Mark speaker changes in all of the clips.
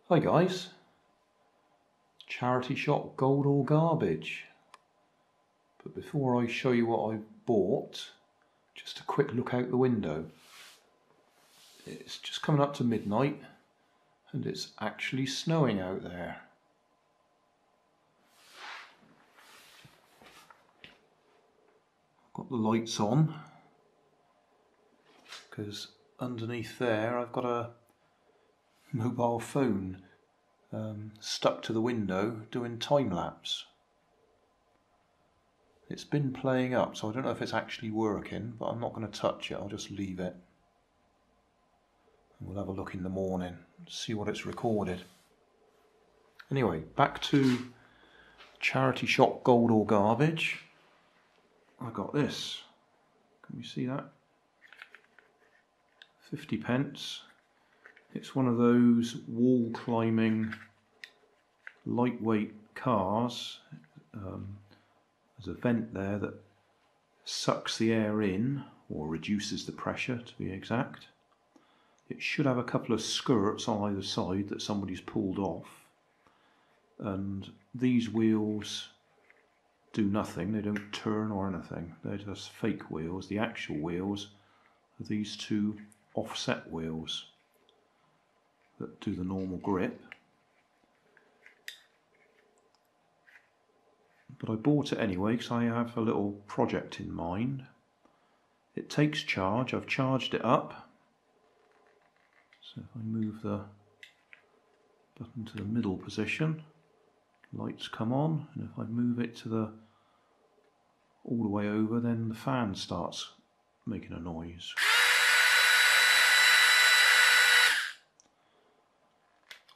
Speaker 1: Hi guys, charity shop gold or garbage. But before I show you what I bought, just a quick look out the window. It's just coming up to midnight and it's actually snowing out there. I've got the lights on because underneath there I've got a mobile phone stuck to the window doing time lapse. It's been playing up, so I don't know if it's actually working, but I'm not going to touch it, I'll just leave it. And we'll have a look in the morning and see what it's recorded. Anyway, back to charity shop gold or garbage. I got this. Can you see that? 50p. It's one of those wall climbing lightweight cars. There's a vent there that sucks the air in, or reduces the pressure to be exact. It should have a couple of skirts on either side that somebody's pulled off. And these wheels do nothing, they don't turn or anything. They're just fake wheels. The actual wheels are these two offset wheels that do the normal grip. But I bought it anyway because I have a little project in mind. It takes charge. I've charged it up. So if I move the button to the middle position, lights come on, and if I move it to the all the way over, then the fan starts making a noise.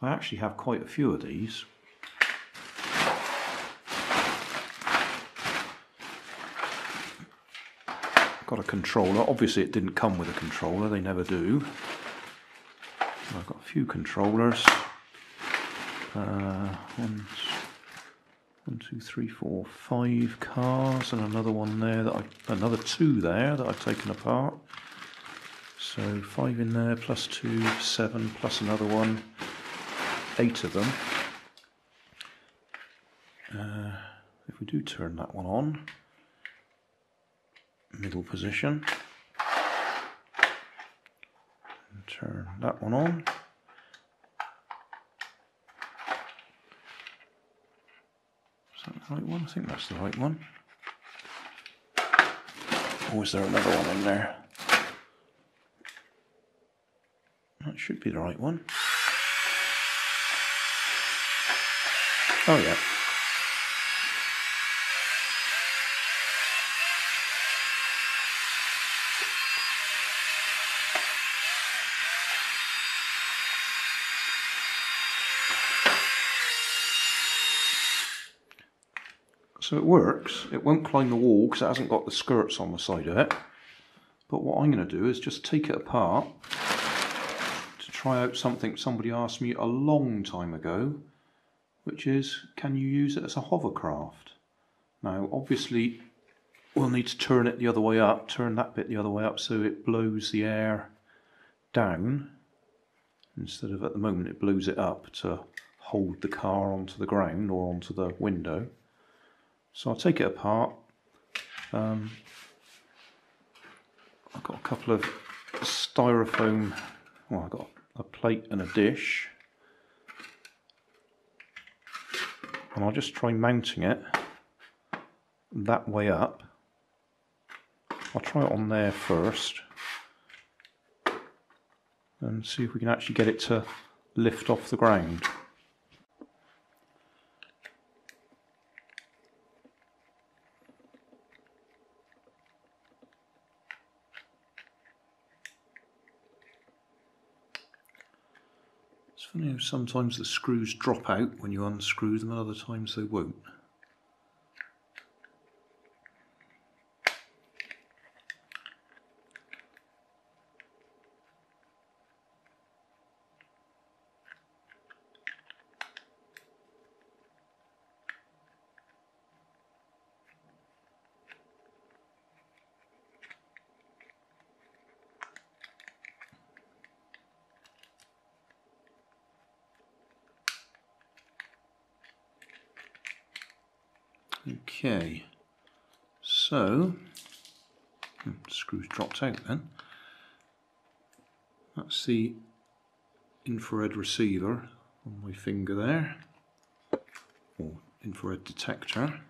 Speaker 1: I actually have quite a few of these. Got a controller. Obviously it didn't come with a controller, they never do. I've got a few controllers. One, two, three, four, 5 cars, and another one there another 2 there that I've taken apart. So 5 in there, plus 2, 7, plus another one, 8 of them. If we do turn that one on, middle position, and turn that one on. Is that the right one? I think that's the right one. Or is there another one in there? That should be the right one. Oh yeah. So it works. It won't climb the wall because it hasn't got the skirts on the side of it. But what I'm going to do is just take it apart to try out something somebody asked me a long time ago, which is, can you use it as a hovercraft? Now obviously we'll need to turn it the other way up, turn that bit the other way up so it blows the air down, instead of at the moment it blows it up to hold the car onto the ground or onto the window. So I'll take it apart. I've got a couple of styrofoam, well, I've got a plate and a dish, and I'll just try mounting it that way up. I'll try it on there first and see if we can actually get it to lift off the ground. It's funny how sometimes the screws drop out when you unscrew them and other times they won't. Okay, so the screws dropped out then. That's the infrared receiver on my finger there, or infrared detector.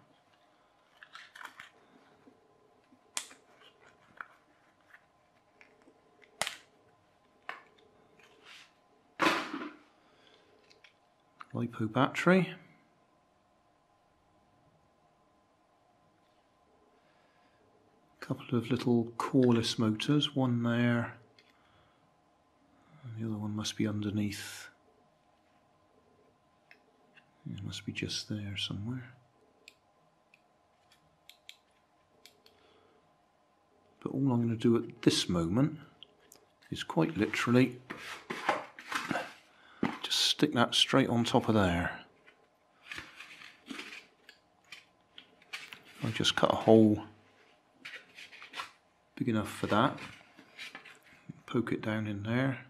Speaker 1: LiPo battery. Couple of little coreless motors, one there, and the other one must be underneath. It must be just there somewhere. But all I'm going to do at this moment is quite literally just stick that straight on top of there. I just cut a hole big enough for that, poke it down in there.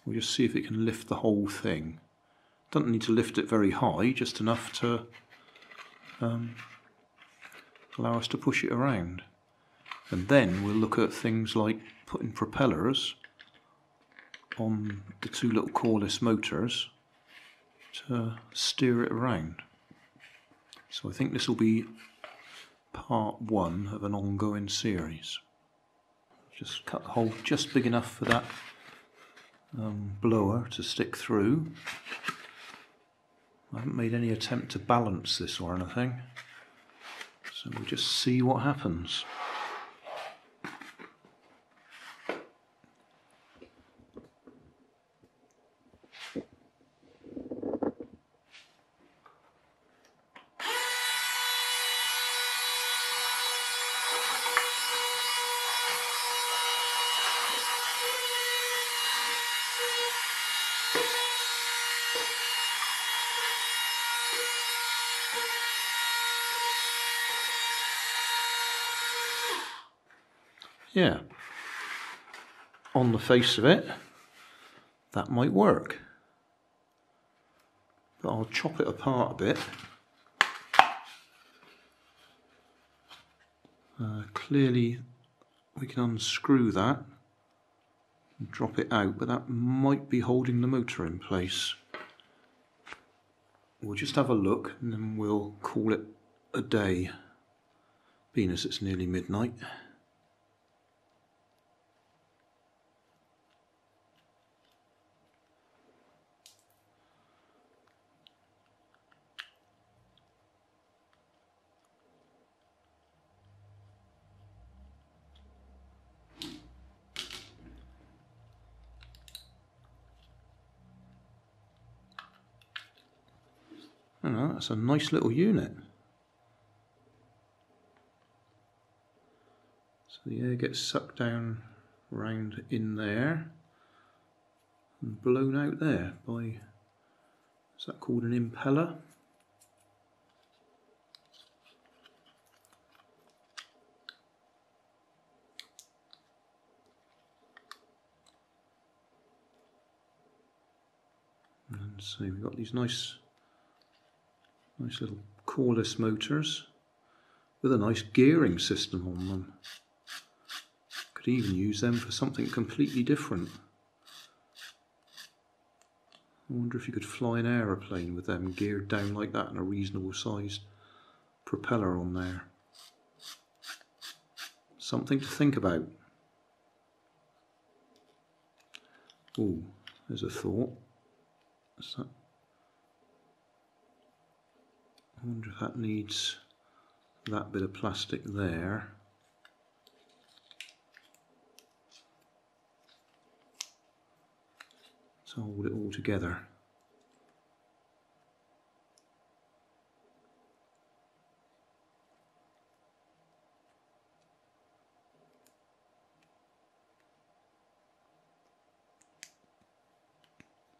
Speaker 1: We'll just see if it can lift the whole thing. Doesn't need to lift it very high, just enough to allow us to push it around. And then we'll look at things like putting propellers on the two little coreless motors to steer it around. So I think this will be part one of an ongoing series. Just cut the hole just big enough for that blower to stick through. I haven't made any attempt to balance this or anything, so we'll just see what happens. Yeah, on the face of it, that might work, but I'll chop it apart a bit. Clearly we can unscrew that and drop it out, but that might be holding the motor in place. We'll just have a look and then we'll call it a day, being as it's nearly midnight. Oh, that's a nice little unit. So the air gets sucked down round in there and blown out there by, is that called an impeller? And so we've got these nice little coreless motors with a nice gearing system on them. Could even use them for something completely different. I wonder if you could fly an aeroplane with them geared down like that and a reasonable sized propeller on there. Something to think about. Oh, there's a thought. What's that? I wonder if that needs that bit of plastic there. To hold it all together.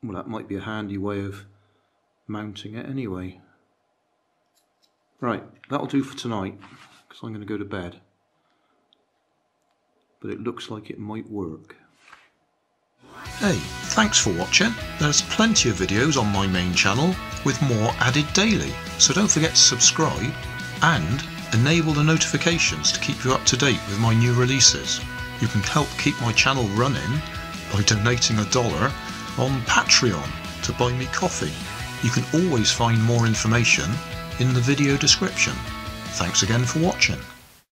Speaker 1: Well, that might be a handy way of mounting it anyway. Right, that'll do for tonight, because I'm going to go to bed. But it looks like it might work.
Speaker 2: Hey, thanks for watching. There's plenty of videos on my main channel with more added daily, so don't forget to subscribe and enable the notifications to keep you up to date with my new releases. You can help keep my channel running by donating $1 on Patreon to buy me coffee. You can always find more information in the video description. Thanks again for watching.